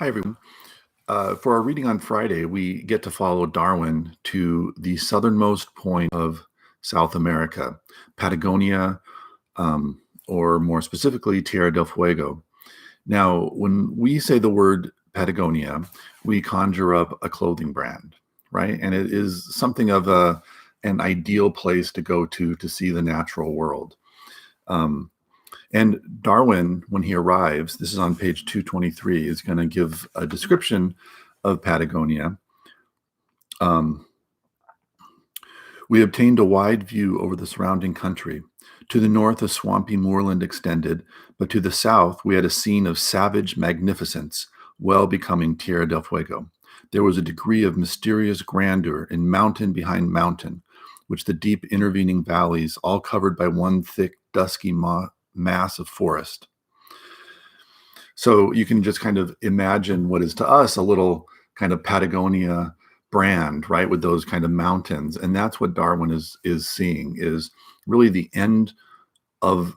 Hi, everyone. For our reading on Friday, we get to follow Darwin to the southernmost point of South America, Patagonia, or more specifically, Tierra del Fuego. Now, when we say the word Patagonia, we conjure up a clothing brand, right? And it is something of an ideal place to go to see the natural world. And Darwin, when he arrives, this is on page 223, is going to give a description of Patagonia. We obtained a wide view over the surrounding country. To the north, a swampy moorland extended, but to the south, we had a scene of savage magnificence, well becoming Tierra del Fuego. There was a degree of mysterious grandeur in mountain behind mountain, which the deep intervening valleys, all covered by one thick, dusky mass of forest. So you can just kind of imagine what is to us a little kind of Patagonia brand, right, with those kind of mountains. And that's what Darwin is seeing, is really the end of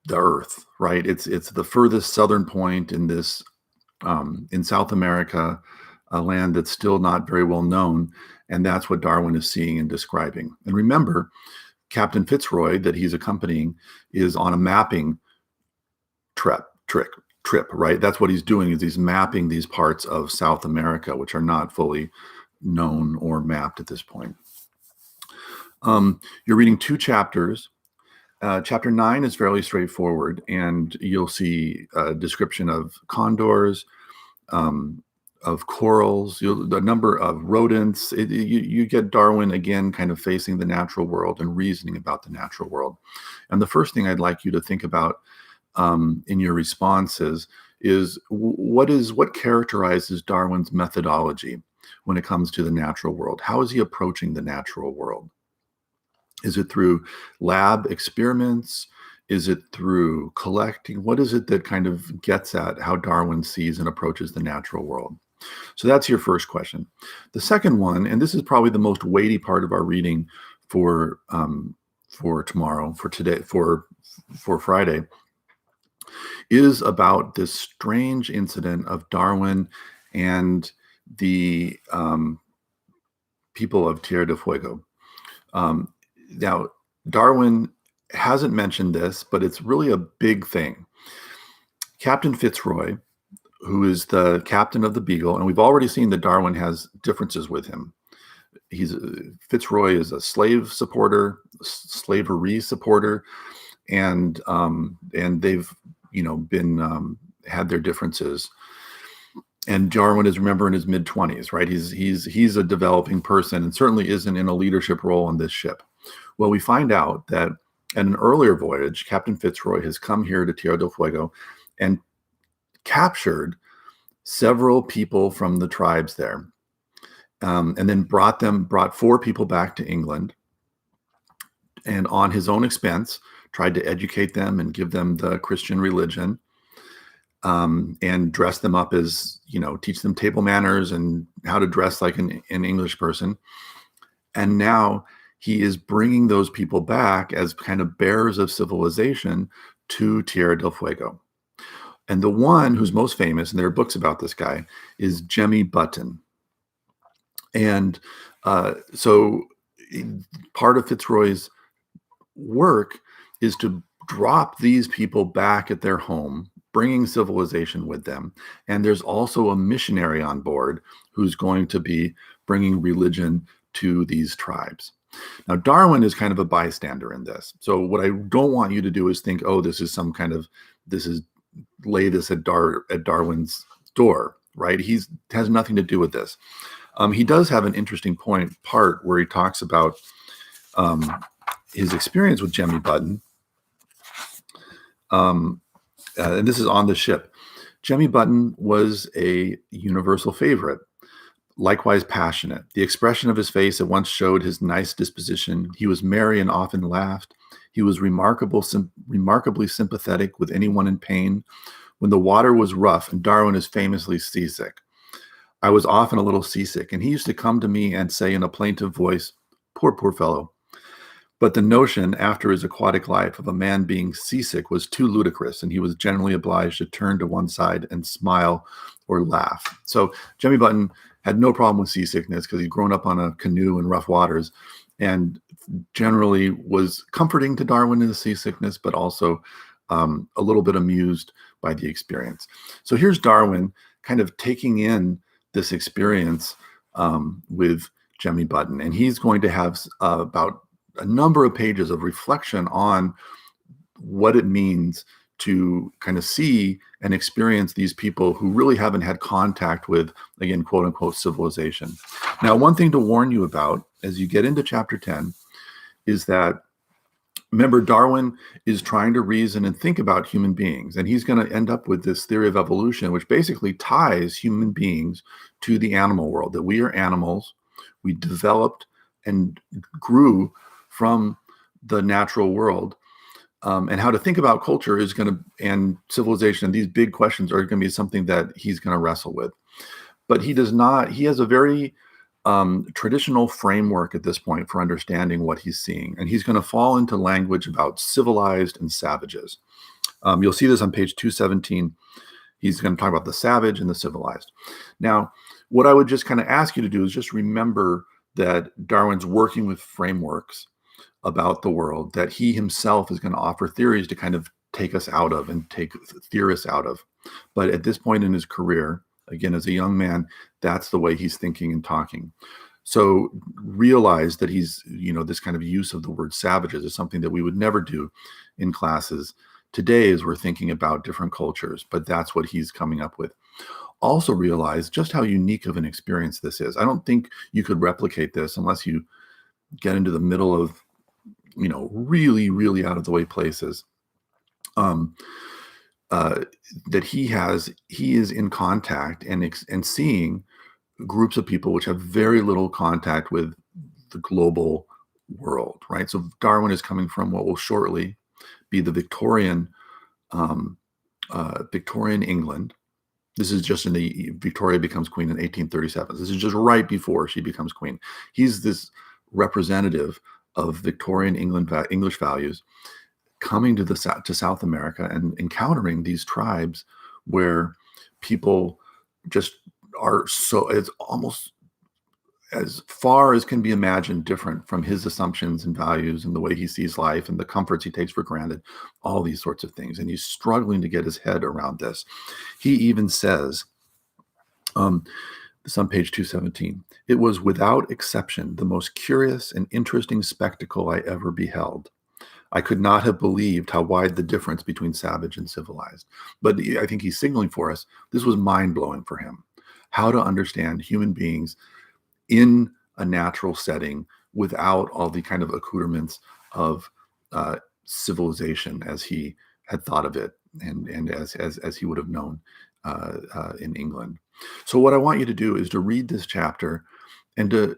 the earth, right? It's the furthest southern point in this in South America, a land that's still not very well known. And that's what Darwin is seeing and describing. And remember, Captain Fitzroy that he's accompanying is on a mapping trip, right? That's what he's doing, is he's mapping these parts of South America, which are not fully known or mapped at this point. You're reading two chapters. Chapter 9 is fairly straightforward, and you'll see a description of condors, of corals, the number of rodents. You get Darwin again kind of facing the natural world and reasoning about the natural world. And the first thing I'd like you to think about in your responses is what characterizes Darwin's methodology when it comes to the natural world. How is he approaching the natural world? Is it through lab experiments? Is it through collecting? What is it that kind of gets at how Darwin sees and approaches the natural world? So that's your first question. The second one, and this is probably the most weighty part of our reading for tomorrow, for today, for Friday, is about this strange incident of Darwin and the people of Tierra del Fuego. Now, Darwin hasn't mentioned this, but it's really a big thing. Captain Fitzroy, who is the captain of the Beagle, and we've already seen that Darwin has differences with him. Fitzroy is a slavery supporter, and they've been had their differences. And Darwin is, remember, in his mid-20s, right? He's a developing person and certainly isn't in a leadership role on this ship. Well, we find out that at an earlier voyage, Captain Fitzroy has come here to Tierra del Fuego and captured several people from the tribes there, and then brought 4 people back to England, and on his own expense tried to educate them and give them the Christian religion, and dress them up as, teach them table manners and how to dress like an English person. And now he is bringing those people back as kind of bearers of civilization to Tierra del Fuego. And the one who's most famous, and there are books about this guy, is Jemmy Button. And so part of Fitzroy's work is to drop these people back at their home, bringing civilization with them. And there's also a missionary on board who's going to be bringing religion to these tribes. Now, Darwin is kind of a bystander in this. So what I don't want you to do is think, oh, this is lay this at Darwin's door, right? Has nothing to do with this. He does have an interesting part where he talks about his experience with Jemmy Button. And this is on the ship. Jemmy Button was a universal favorite, likewise passionate. The expression of his face at once showed his nice disposition. He was merry and often laughed. He was remarkably sympathetic with anyone in pain. When the water was rough, and Darwin is famously seasick, I was often a little seasick, and he used to come to me and say in a plaintive voice, poor fellow. But the notion, after his aquatic life, of a man being seasick was too ludicrous, and he was generally obliged to turn to one side and smile or laugh. So Jemmy Button had no problem with seasickness because he'd grown up on a canoe in rough waters, and generally was comforting to Darwin in the seasickness, but also a little bit amused by the experience. So here's Darwin kind of taking in this experience with Jemmy Button, and he's going to have about a number of pages of reflection on what it means to kind of see and experience these people who really haven't had contact with, again, quote unquote, civilization. Now, one thing to warn you about as you get into chapter 10 is that, remember, Darwin is trying to reason and think about human beings, and he's going to end up with this theory of evolution, which basically ties human beings to the animal world, that we are animals. We developed and grew from the natural world, and how to think about culture is going to, and civilization, and these big questions are going to be something that he's going to wrestle with. But he does not, he has a very traditional framework at this point for understanding what he's seeing. And he's going to fall into language about civilized and savages. You'll see this on page 217. He's going to talk about the savage and the civilized. Now, what I would just kind of ask you to do is just remember that Darwin's working with frameworks about the world that he himself is going to offer theories to kind of take us out of and take theorists out of. But at this point in his career, again, as a young man, that's the way he's thinking and talking. So realize that he's, this kind of use of the word savages is something that we would never do in classes today as we're thinking about different cultures, but that's what he's coming up with. Also realize just how unique of an experience this is. I don't think you could replicate this unless you get into the middle of, really, really out of the way places. That he is in contact and seeing groups of people which have very little contact with the global world, right? So Darwin is coming from what will shortly be the Victorian England. This is just in the Victoria becomes queen in 1837. This is just right before she becomes queen. He's this representative of Victorian English values, coming to South America and encountering these tribes where people just are it's almost as far as can be imagined different from his assumptions and values and the way he sees life and the comforts he takes for granted, all these sorts of things. And he's struggling to get his head around this. He even says, this on page 217, "It was without exception the most curious and interesting spectacle I ever beheld. I could not have believed how wide the difference between savage and civilized." But I think he's signaling for us, this was mind-blowing for him, how to understand human beings in a natural setting without all the kind of accoutrements of civilization as he had thought of it and as he would have known in England. So what I want you to do is to read this chapter and to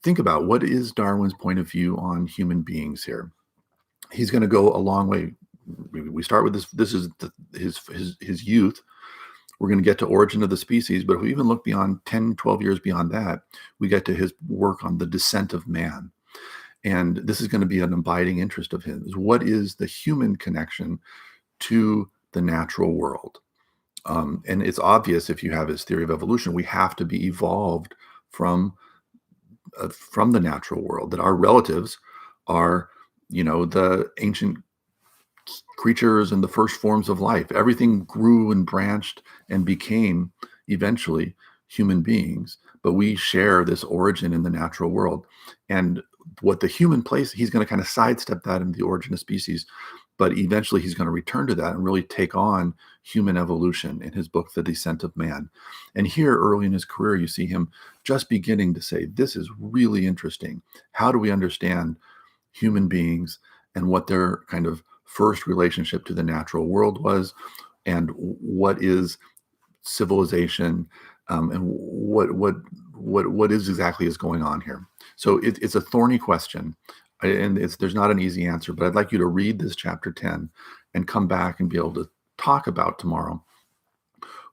think about, what is Darwin's point of view on human beings here? He's going to go a long way. We start with this. This is his youth. We're going to get to Origin of the Species, but if we even look beyond 10, 12 years beyond that, we get to his work on the descent of man. And this is going to be an abiding interest of his. What is the human connection to the natural world? And it's obvious, if you have his theory of evolution, we have to be evolved from the natural world, that our relatives are, the ancient creatures and the first forms of life. Everything grew and branched and became eventually human beings, but we share this origin in the natural world. And what the human place, he's going to kind of sidestep that in the Origin of Species, but eventually he's going to return to that and really take on human evolution in his book, The Descent of Man. And here early in his career, you see him just beginning to say, this is really interesting. How do we understand human beings and what their kind of first relationship to the natural world was, and what is civilization, and what is exactly is going on here. So it's a thorny question, and there's not an easy answer, but I'd like you to read this chapter 10 and come back and be able to talk about tomorrow,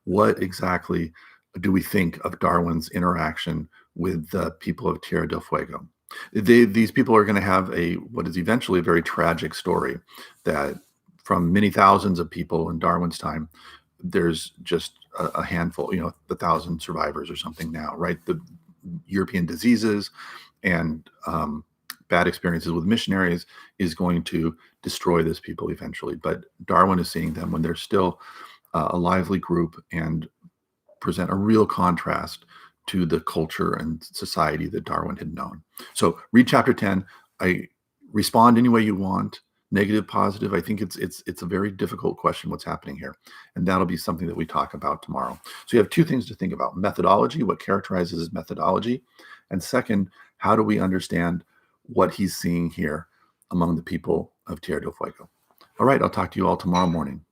what exactly do we think of Darwin's interaction with the people of Tierra del Fuego? These people are going to have what is eventually a very tragic story, that from many thousands of people in Darwin's time, there's just a handful, the thousand survivors or something now, right? The European diseases and bad experiences with missionaries is going to destroy this people eventually. But Darwin is seeing them when they're still a lively group and present a real contrast to the culture and society that Darwin had known. So read chapter 10. I respond any way you want, negative, positive. I think it's a very difficult question, what's happening here. And that'll be something that we talk about tomorrow. So you have two things to think about: methodology, what characterizes his methodology, and second, how do we understand what he's seeing here among the people of Tierra del Fuego? All right, I'll talk to you all tomorrow morning.